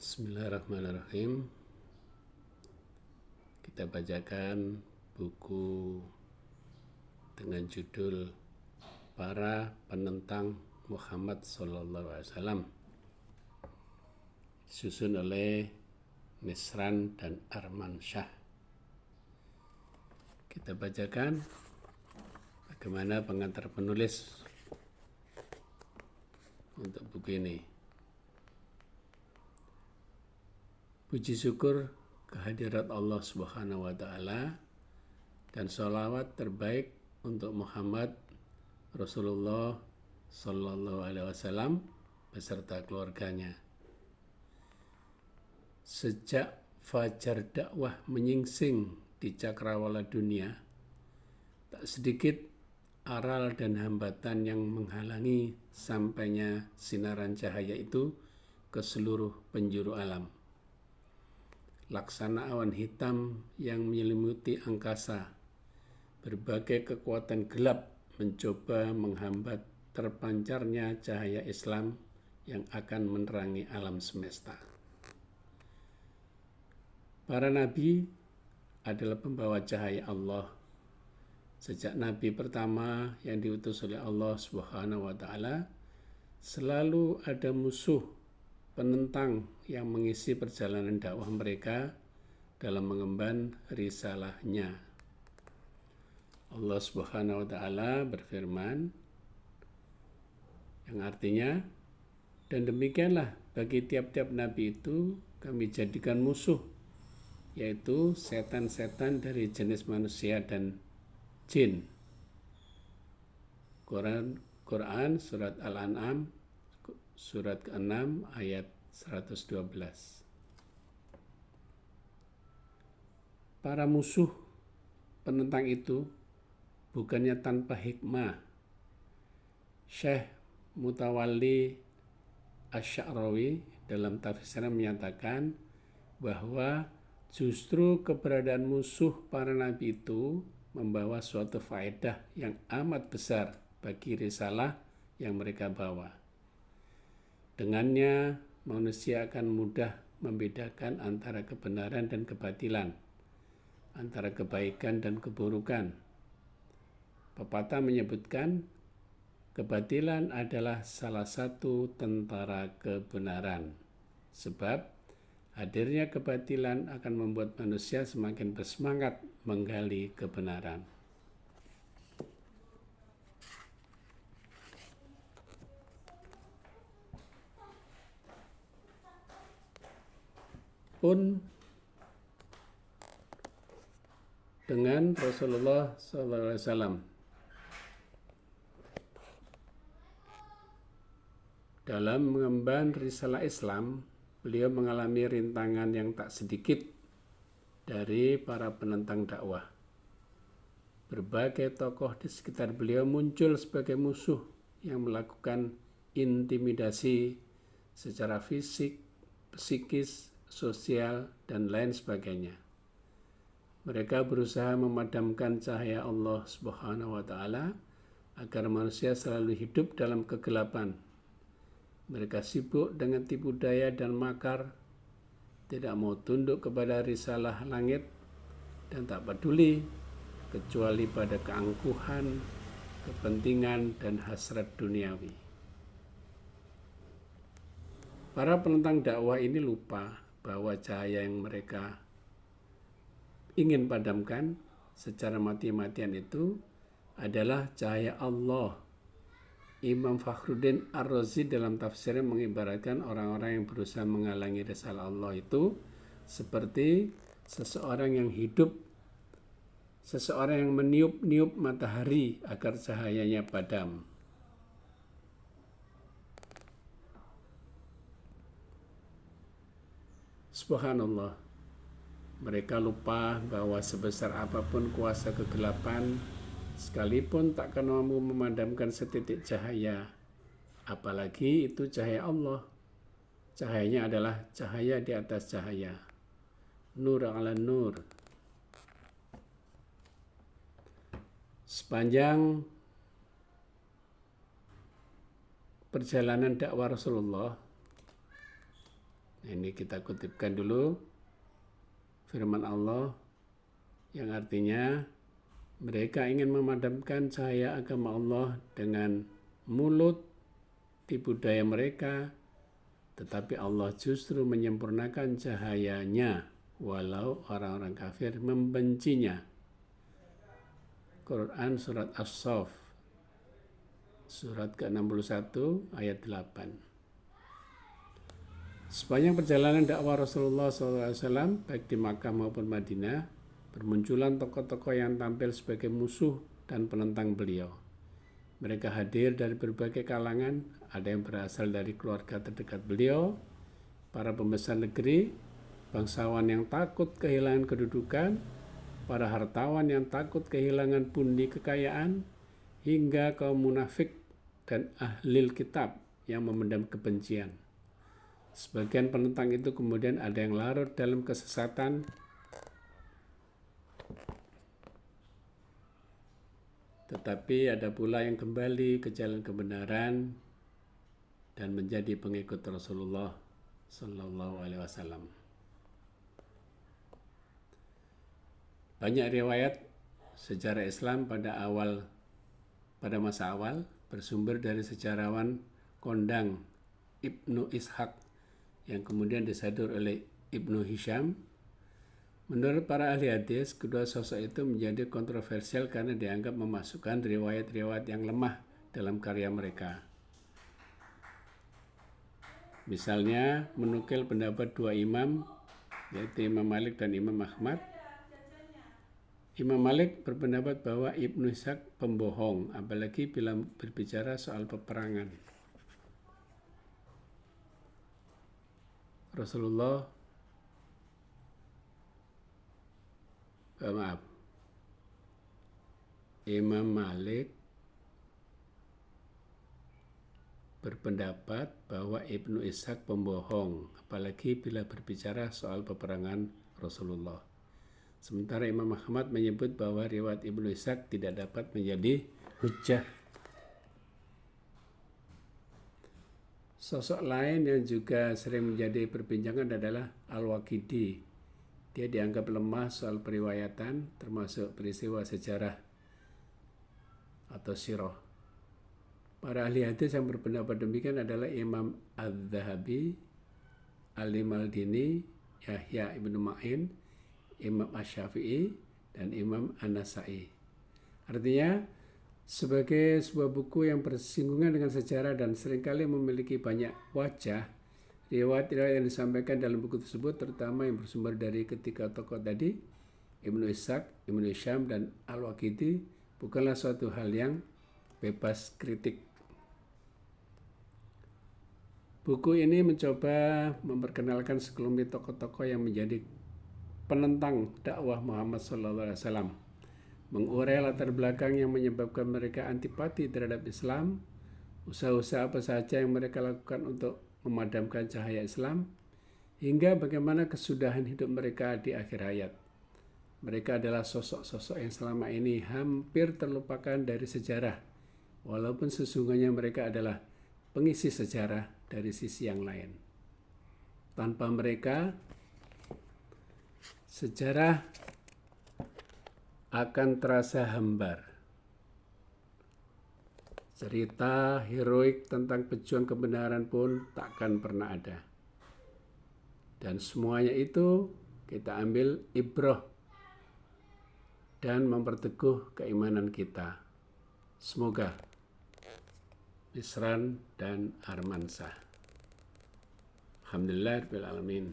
Bismillahirrahmanirrahim. Kita bacakan buku dengan judul Para Penentang Muhammad SAW, disusun oleh Misran dan Arman Shah. Kita bacakan bagaimana pengantar penulis untuk buku ini. Puji syukur kehadirat Allah Subhanahu wa Ta'ala dan sholawat terbaik untuk Muhammad Rasulullah Sallallahu Alaihi Wasallam beserta keluarganya. Sejak fajar dakwah menyingsing di cakrawala dunia, tak sedikit aral dan hambatan yang menghalangi sampainya sinaran cahaya itu ke seluruh penjuru alam. Laksana awan hitam yang menyelimuti angkasa, berbagai kekuatan gelap mencoba menghambat terpancarnya cahaya Islam yang akan menerangi alam semesta. Para nabi adalah pembawa cahaya Allah. Sejak nabi pertama yang diutus oleh Allah Subhanahu wa Ta'ala, selalu ada musuh penentang yang mengisi perjalanan dakwah mereka dalam mengemban risalahnya. Allah Subhanahu wa Ta'ala berfirman, yang artinya, dan demikianlah bagi tiap-tiap nabi itu kami jadikan musuh, yaitu setan-setan dari jenis manusia dan jin. Quran surat Al-An'am surat ke-6 ayat 112. Para musuh penentang itu bukannya tanpa hikmah. Syekh Mutawalli Asy-Sya'rawi dalam tafsirnya menyatakan bahwa justru keberadaan musuh para nabi itu membawa suatu faedah yang amat besar bagi risalah yang mereka bawa. Dengannya, manusia akan mudah membedakan antara kebenaran dan kebatilan, antara kebaikan dan keburukan. Pepatah menyebutkan, kebatilan adalah salah satu tentara kebenaran, sebab hadirnya kebatilan akan membuat manusia semakin bersemangat menggali kebenaran. Pun dengan Rasulullah SAW dalam mengemban risalah Islam, beliau mengalami rintangan yang tak sedikit dari para penentang dakwah. Berbagai tokoh di sekitar beliau muncul sebagai musuh yang melakukan intimidasi secara fisik, psikis, sosial, dan lain sebagainya. Mereka berusaha memadamkan cahaya Allah Subhanahu wa Ta'ala agar manusia selalu hidup dalam kegelapan. Mereka sibuk dengan tipu daya dan makar, tidak mau tunduk kepada risalah langit, dan tak peduli kecuali pada keangkuhan, kepentingan, dan hasrat duniawi. Para penentang dakwah ini lupa bahwa cahaya yang mereka ingin padamkan secara mati-matian itu adalah cahaya Allah. Imam Fakhruddin Ar-Razi dalam tafsirnya mengibaratkan orang-orang yang berusaha menghalangi risalah Allah itu seperti seseorang yang meniup-niup matahari agar cahayanya padam. Subhanallah, mereka lupa bahwa sebesar apapun kuasa kegelapan, sekalipun tak akan mampu memadamkan setitik cahaya, apalagi itu cahaya Allah. Cahayanya adalah cahaya di atas cahaya, nur ala nur. Sepanjang perjalanan dakwah Rasulullah, Ini kita kutipkan dulu firman Allah yang artinya mereka ingin memadamkan cahaya agama Allah dengan mulut, tipu daya mereka, tetapi Allah justru menyempurnakan cahayanya walau orang-orang kafir membencinya. Quran surat As-Saff surat ke-61 ayat 8. Sepanjang perjalanan dakwah Rasulullah SAW baik di Makkah maupun Madinah, bermunculan tokoh-tokoh yang tampil sebagai musuh dan penentang beliau. Mereka hadir dari berbagai kalangan, ada yang berasal dari keluarga terdekat beliau, para pembesar negeri, bangsawan yang takut kehilangan kedudukan, para hartawan yang takut kehilangan pundi kekayaan, hingga kaum munafik dan ahlil kitab yang memendam kebencian. Sebagian penentang itu kemudian ada yang larut dalam kesesatan, tetapi ada pula yang kembali ke jalan kebenaran dan menjadi pengikut Rasulullah Sallallahu Alaihi Wasallam. Banyak riwayat sejarah Islam pada masa awal bersumber dari sejarawan kondang Ibnu Ishaq yang kemudian disadur oleh Ibnu Hisham. Menurut para ahli hadis, kedua sosok itu menjadi kontroversial karena dianggap memasukkan riwayat-riwayat yang lemah dalam karya mereka. Misalnya, menukil pendapat dua imam, yaitu Imam Malik dan Imam Ahmad. Imam Malik berpendapat bahwa Ibnu Ishaq pembohong, apalagi bila berbicara soal peperangan. Imam Malik berpendapat bahwa Ibnu Ishaq pembohong, apalagi bila berbicara soal peperangan Rasulullah. Sementara Imam Ahmad menyebut bahwa riwayat Ibnu Ishaq tidak dapat menjadi hujjah. Sosok lain yang juga sering menjadi perbincangan adalah Al-Waqidi. Dia dianggap lemah soal periwayatan, termasuk peristiwa sejarah atau sirah. Para ahli hadis yang berpendapat demikian adalah Imam Az-Zahabi, Ali Maldini, Yahya ibnu Ma'in, Imam Asy-Syafi'i, dan Imam An-Nasa'i. Artinya, sebagai sebuah buku yang bersinggungan dengan sejarah dan seringkali memiliki banyak wajah, riwayat-riwayat yang disampaikan dalam buku tersebut, terutama yang bersumber dari ketiga tokoh tadi, Ibnu Ishaq, Ibnu Hisham, dan Al-Waqidi, bukanlah suatu hal yang bebas kritik. Buku ini mencoba memperkenalkan sekelumit tokoh-tokoh yang menjadi penentang dakwah Muhammad SAW, mengurai latar belakang yang menyebabkan mereka antipati terhadap Islam, usaha-usaha apa saja yang mereka lakukan untuk memadamkan cahaya Islam, hingga bagaimana kesudahan hidup mereka di akhir hayat. Mereka adalah sosok-sosok yang selama ini hampir terlupakan dari sejarah, walaupun sesungguhnya mereka adalah pengisi sejarah dari sisi yang lain. Tanpa mereka, sejarah akan terasa hambar. Cerita heroik tentang pejuang kebenaran pun takkan pernah ada. Dan semuanya itu kita ambil ibrah dan memperteguh keimanan kita. Semoga Misran dan Armansyah. Alhamdulillahirabbil alamin.